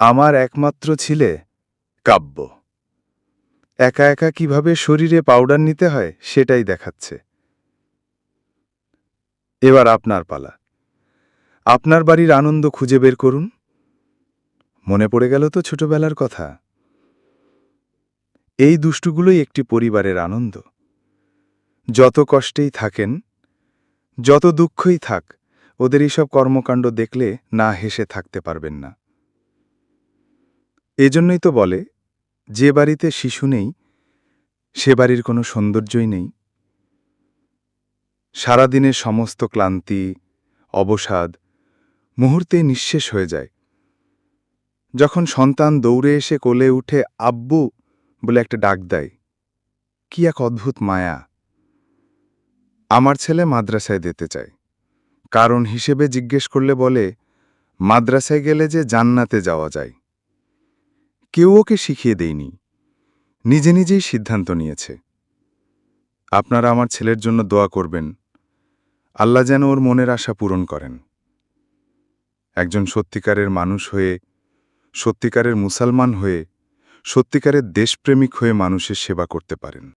আমার একমাত্র ছিলে কাব্য। একা একা কিভাবে শরীরে পাউডার নিতে হয় সেটাই দেখাচ্ছে। এবার আপনার পালা। আপনার বাড়ির আনন্দ খুঁজে বের করুন। মনে পড়ে গেল তো ছোটবেলার কথা। এই দুষ্টুগুলোই একটি পরিবারের আনন্দ। যত কষ্টেই থাকেন, যত দুঃখই থাক, ওদের এইসব কর্মকাণ্ড দেখলে না হেসে থাকতে পারবেন না। এজন্যই তো বলে, যে বাড়িতে শিশু নেই সে বাড়ির কোনো সৌন্দর্যই নেই। সারাদিনের সমস্ত ক্লান্তি, অবসাদ মুহূর্তেই নিঃশেষ হয়ে যায় যখন সন্তান দৌড়ে এসে কোলে উঠে আব্বু বলে একটা ডাক দেয়। কি এক অদ্ভুত মায়া। আমার ছেলে মাদ্রাসায় যেতে চায়, কারণ হিসেবে জিজ্ঞেস করলে বলে মাদ্রাসায় গেলে যে জান্নাতে যাওয়া যায়। কেউ ওকে শিখিয়ে দেয়নি, নিজে নিজেই সিদ্ধান্ত নিয়েছে। আপনারা আমার ছেলের জন্য দোয়া করবেন, আল্লাহ যেন ওর মনের আশা পূরণ করেন। একজন সত্যিকারের মানুষ হয়ে, সত্যিকারের মুসলমান হয়ে, সত্যিকারের দেশপ্রেমিক হয়ে মানুষের সেবা করতে পারেন।